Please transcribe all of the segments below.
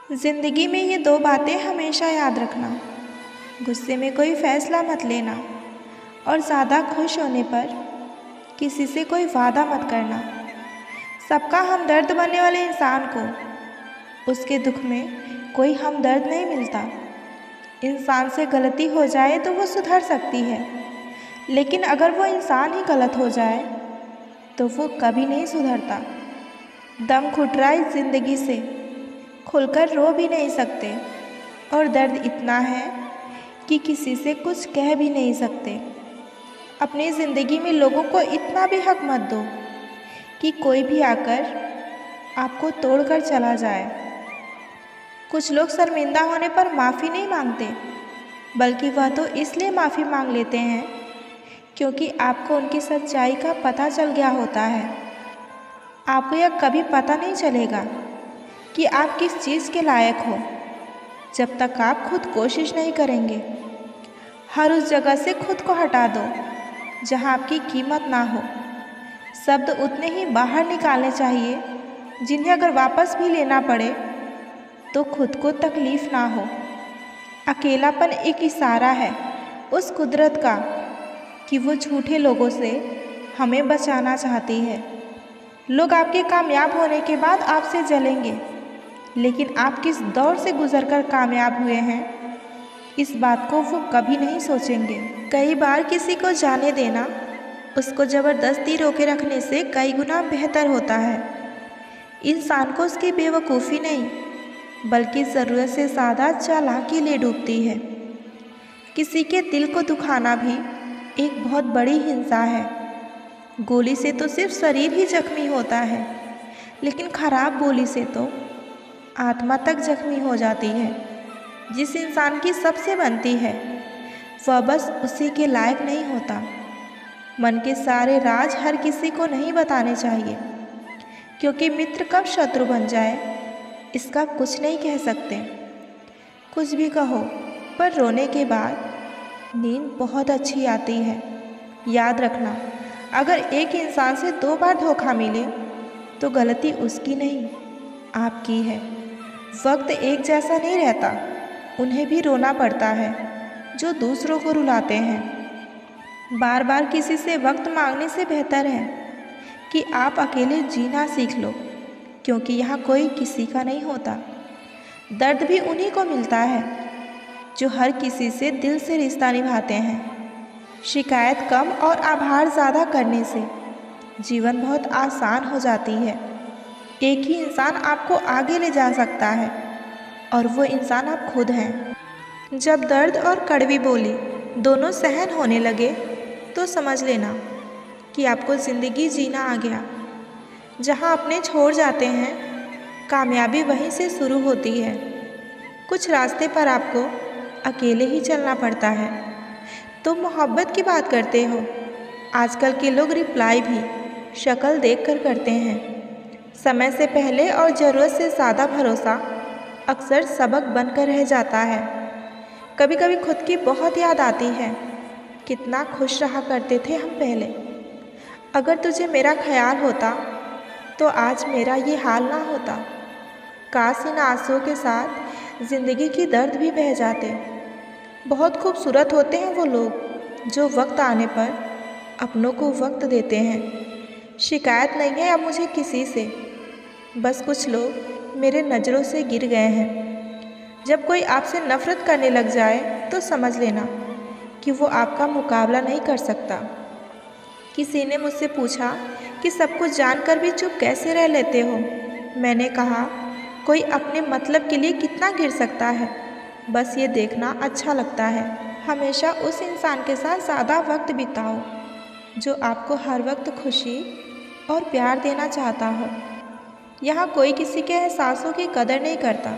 ज़िंदगी में ये दो बातें हमेशा याद रखना। गुस्से में कोई फ़ैसला मत लेना और ज़्यादा खुश होने पर किसी से कोई वादा मत करना। सबका हमदर्द बनने वाले इंसान को उसके दुख में कोई हमदर्द नहीं मिलता। इंसान से गलती हो जाए तो वो सुधर सकती है, लेकिन अगर वो इंसान ही गलत हो जाए तो वो कभी नहीं सुधरता। दम घुट रहा है ज़िंदगी से, खुलकर रो भी नहीं सकते और दर्द इतना है कि किसी से कुछ कह भी नहीं सकते। अपनी ज़िंदगी में लोगों को इतना भी हक मत दो कि कोई भी आकर आपको तोड़कर चला जाए। कुछ लोग शर्मिंदा होने पर माफ़ी नहीं मांगते, बल्कि वह तो इसलिए माफ़ी मांग लेते हैं क्योंकि आपको उनकी सच्चाई का पता चल गया होता है। आपको यह कभी पता नहीं चलेगा कि आप किस चीज़ के लायक हो जब तक आप खुद कोशिश नहीं करेंगे। हर उस जगह से खुद को हटा दो जहां आपकी कीमत ना हो। शब्द उतने ही बाहर निकालने चाहिए जिन्हें अगर वापस भी लेना पड़े तो खुद को तकलीफ़ ना हो। अकेलापन एक इशारा है उस कुदरत का कि वो झूठे लोगों से हमें बचाना चाहती है। लोग आपके कामयाब होने के बाद आपसे जलेंगे, लेकिन आप किस दौर से गुजरकर कामयाब हुए हैं इस बात को वो कभी नहीं सोचेंगे। कई बार किसी को जाने देना उसको ज़बरदस्ती रोके रखने से कई गुना बेहतर होता है। इंसान को उसकी बेवकूफ़ी नहीं बल्कि ज़रूरत से ज़्यादा चालाकी ले डूबती है। किसी के दिल को दुखाना भी एक बहुत बड़ी हिंसा है। गोली से तो सिर्फ शरीर ही जख्मी होता है, लेकिन खराब बोली से तो आत्मा तक जख्मी हो जाती है। जिस इंसान की सबसे बनती है वह बस उसी के लायक नहीं होता। मन के सारे राज हर किसी को नहीं बताने चाहिए, क्योंकि मित्र कब शत्रु बन जाए इसका कुछ नहीं कह सकते। कुछ भी कहो, पर रोने के बाद नींद बहुत अच्छी आती है। याद रखना, अगर एक इंसान से 2 बार धोखा मिले तो गलती उसकी नहीं आपकी है। वक्त एक जैसा नहीं रहता, उन्हें भी रोना पड़ता है जो दूसरों को रुलाते हैं। बार बार किसी से वक्त मांगने से बेहतर है कि आप अकेले जीना सीख लो, क्योंकि यहाँ कोई किसी का नहीं होता। दर्द भी उन्हीं को मिलता है जो हर किसी से दिल से रिश्ता निभाते हैं। शिकायत कम और आभार ज़्यादा करने से जीवन बहुत आसान हो जाती है। एक ही इंसान आपको आगे ले जा सकता है और वो इंसान आप खुद हैं। जब दर्द और कड़वी बोली दोनों सहन होने लगे तो समझ लेना कि आपको ज़िंदगी जीना आ गया। जहाँ अपने छोड़ जाते हैं, कामयाबी वहीं से शुरू होती है। कुछ रास्ते पर आपको अकेले ही चलना पड़ता है। तुम मोहब्बत की बात करते हो, आजकल के लोग रिप्लाई भी शक्ल देखकर करते हैं। समय से पहले और ज़रूरत से ज़्यादा भरोसा अक्सर सबक बनकर रह जाता है। कभी कभी खुद की बहुत याद आती है, कितना खुश रहा करते थे हम पहले। अगर तुझे मेरा ख्याल होता तो आज मेरा ये हाल ना होता। काश इन आंसुओं के साथ ज़िंदगी की दर्द भी बह जाते। बहुत खूबसूरत होते हैं वो लोग जो वक्त आने पर अपनों को वक्त देते हैं। शिकायत नहीं है अब मुझे किसी से, बस कुछ लोग मेरे नज़रों से गिर गए हैं। जब कोई आपसे नफ़रत करने लग जाए तो समझ लेना कि वो आपका मुकाबला नहीं कर सकता। किसी ने मुझसे पूछा कि सब कुछ जानकर भी चुप कैसे रह लेते हो। मैंने कहा, कोई अपने मतलब के लिए कितना गिर सकता है, बस ये देखना अच्छा लगता है। हमेशा उस इंसान के साथ ज़्यादा वक्त बिताओ जो आपको हर वक्त खुशी और प्यार देना चाहता हो। यहाँ कोई किसी के एहसासों की कदर नहीं करता।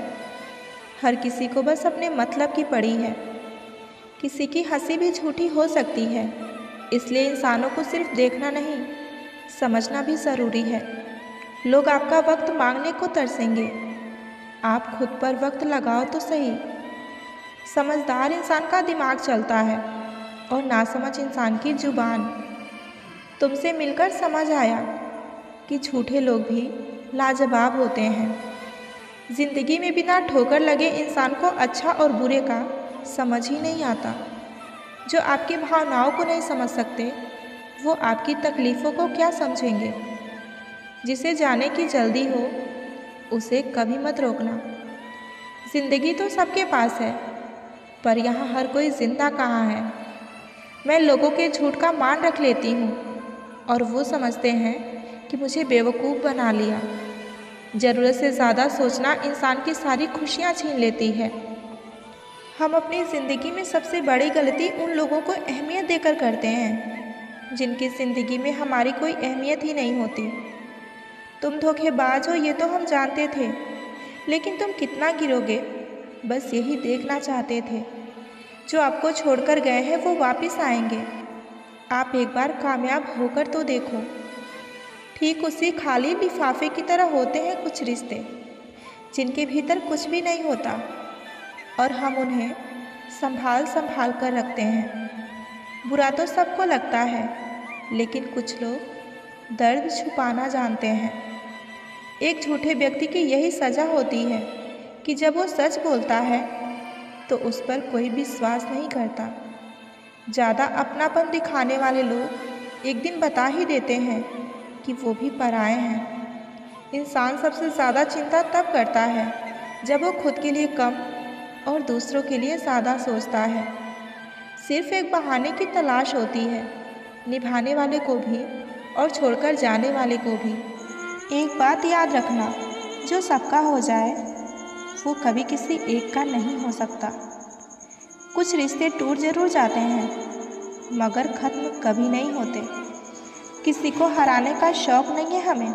हर किसी को बस अपने मतलब की पड़ी है। किसी की हंसी भी झूठी हो सकती है, इसलिए इंसानों को सिर्फ देखना नहीं, समझना भी ज़रूरी है। लोग आपका वक्त मांगने को तरसेंगे, आप खुद पर वक्त लगाओ तो सही। समझदार इंसान का दिमाग चलता है और नासमझ इंसान की जुबान। तुमसे मिलकर समझ आया कि झूठे लोग भी लाजवाब होते हैं। जिंदगी में बिना ठोकर लगे इंसान को अच्छा और बुरे का समझ ही नहीं आता। जो आपकी भावनाओं को नहीं समझ सकते वो आपकी तकलीफ़ों को क्या समझेंगे। जिसे जाने की जल्दी हो उसे कभी मत रोकना। ज़िंदगी तो सबके पास है पर यहाँ हर कोई ज़िंदा कहाँ है। मैं लोगों के झूठ का मान रख लेती हूँ और वो समझते हैं कि मुझे बेवकूफ़ बना लिया। ज़रूरत से ज़्यादा सोचना इंसान की सारी खुशियाँ छीन लेती है। हम अपनी ज़िंदगी में सबसे बड़ी गलती उन लोगों को अहमियत देकर करते हैं जिनकी ज़िंदगी में हमारी कोई अहमियत ही नहीं होती। तुम धोखेबाज हो ये तो हम जानते थे, लेकिन तुम कितना गिरोगे बस यही देखना चाहते थे। जो आपको छोड़कर गए हैं वो वापस आएंगे। आप एक बार कामयाब होकर तो देखो। ठीक उसी खाली लिफाफे की तरह होते हैं कुछ रिश्ते जिनके भीतर कुछ भी नहीं होता और हम उन्हें संभाल संभाल कर रखते हैं। बुरा तो सबको लगता है लेकिन कुछ लोग दर्द छुपाना जानते हैं। एक झूठे व्यक्ति की यही सज़ा होती है कि जब वो सच बोलता है तो उस पर कोई विश्वास नहीं करता। ज़्यादा अपनापन दिखाने वाले लोग एक दिन बता ही देते हैं कि वो भी पराए हैं। इंसान सबसे ज़्यादा चिंता तब करता है जब वो खुद के लिए कम और दूसरों के लिए ज़्यादा सोचता है। सिर्फ एक बहाने की तलाश होती है, निभाने वाले को भी और छोड़कर जाने वाले को भी। एक बात याद रखना, जो सबका हो जाए वो कभी किसी एक का नहीं हो सकता। कुछ रिश्ते टूट जरूर जाते हैं मगर ख़त्म कभी नहीं होते। किसी को हराने का शौक़ नहीं है हमें,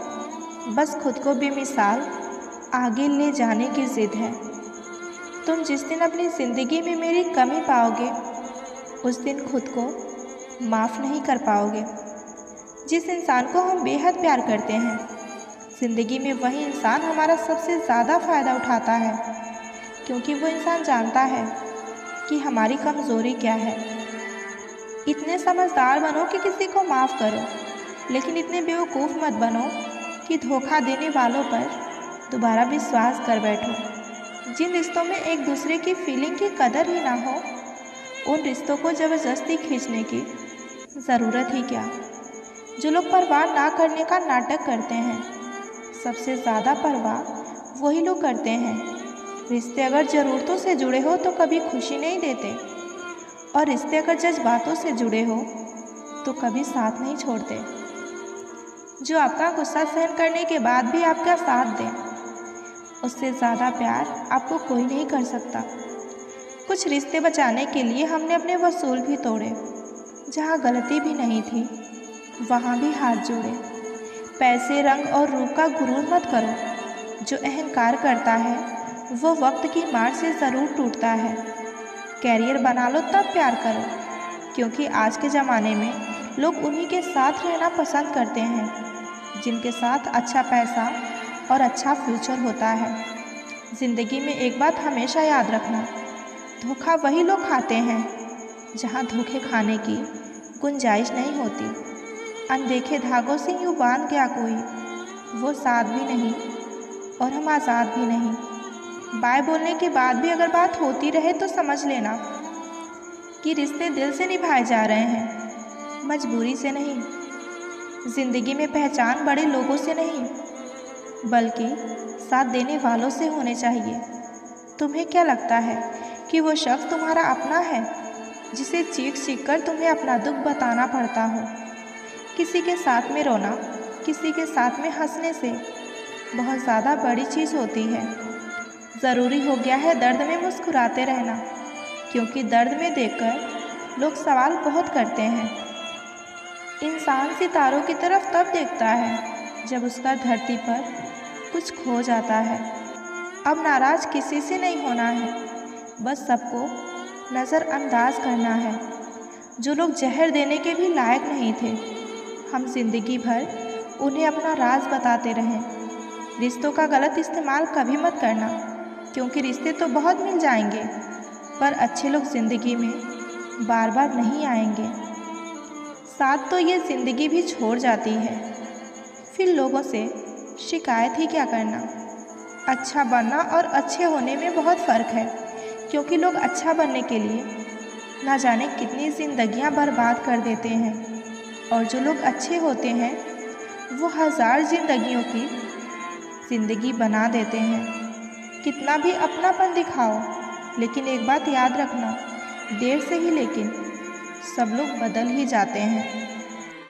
बस खुद को बेमिसाल आगे ले जाने की ज़िद है। तुम जिस दिन अपनी ज़िंदगी में मेरी कमी पाओगे उस दिन खुद को माफ़ नहीं कर पाओगे। जिस इंसान को हम बेहद प्यार करते हैं ज़िंदगी में वही इंसान हमारा सबसे ज़्यादा फ़ायदा उठाता है, क्योंकि वो इंसान जानता है कि हमारी कमज़ोरी क्या है। इतने समझदार बनो कि किसी को माफ़ करो, लेकिन इतने बेवकूफ़ मत बनो कि धोखा देने वालों पर दोबारा विश्वास कर बैठो। जिन रिश्तों में एक दूसरे की फीलिंग की कदर ही ना हो उन रिश्तों को ज़बरदस्ती खींचने की ज़रूरत ही क्या। जो लोग परवाह ना करने का नाटक करते हैं सबसे ज़्यादा परवाह वही लोग करते हैं। रिश्ते अगर ज़रूरतों से जुड़े हो तो कभी खुशी नहीं देते, और रिश्ते अगर जज्बातों से जुड़े हो तो कभी साथ नहीं छोड़ते। जो आपका गुस्सा सहन करने के बाद भी आपका साथ दे उससे ज़्यादा प्यार आपको कोई नहीं कर सकता। कुछ रिश्ते बचाने के लिए हमने अपने वसूल भी तोड़े। जहाँ गलती भी नहीं थी वहाँ भी हाथ जोड़े। पैसे, रंग और रूप का गुरूर मत करो। जो अहंकार करता है वो वक्त की मार से ज़रूर टूटता है। कैरियर बना लो तब प्यार करो, क्योंकि आज के ज़माने में लोग उन्हीं के साथ रहना पसंद करते हैं जिनके साथ अच्छा पैसा और अच्छा फ्यूचर होता है। ज़िंदगी में एक बात हमेशा याद रखना, धोखा वही लोग खाते हैं जहाँ धोखे खाने की गुंजाइश नहीं होती। अनदेखे धागों से यूँ बांध गया कोई, वो साथ भी नहीं और हम आज़ाद भी नहीं। बाय बोलने के बाद भी अगर बात होती रहे तो समझ लेना कि रिश्ते दिल से निभाए जा रहे हैं, मजबूरी से नहीं। ज़िंदगी में पहचान बड़े लोगों से नहीं बल्कि साथ देने वालों से होने चाहिए। तुम्हें क्या लगता है कि वो शख्स तुम्हारा अपना है जिसे चीख चीख कर तुम्हें अपना दुख बताना पड़ता हो? किसी के साथ में रोना, किसी के साथ में हंसने से बहुत ज़्यादा बड़ी चीज़ होती है। ज़रूरी हो गया है दर्द में मुस्कुराते रहना, क्योंकि दर्द में देखकर लोग सवाल बहुत करते हैं। इंसान सितारों की तरफ तब देखता है जब उसका धरती पर कुछ खो जाता है। अब नाराज़ किसी से नहीं होना है, बस सबको नज़रअंदाज करना है। जो लोग जहर देने के भी लायक नहीं थे, हम जिंदगी भर उन्हें अपना राज बताते रहें। रिश्तों का गलत इस्तेमाल कभी मत करना, क्योंकि रिश्ते तो बहुत मिल जाएंगे पर अच्छे लोग ज़िंदगी में बार बार नहीं आएंगे। साथ तो ये ज़िंदगी भी छोड़ जाती है, फिर लोगों से शिकायत ही क्या करना। अच्छा बनना और अच्छे होने में बहुत फ़र्क है, क्योंकि लोग अच्छा बनने के लिए ना जाने कितनी ज़िंदगियां बर्बाद कर देते हैं, और जो लोग अच्छे होते हैं वो हज़ार ज़िंदगियों की ज़िंदगी बना देते हैं। कितना भी अपनापन दिखाओ, लेकिन एक बात याद रखना, देर से ही लेकिन सब लोग बदल ही जाते हैं।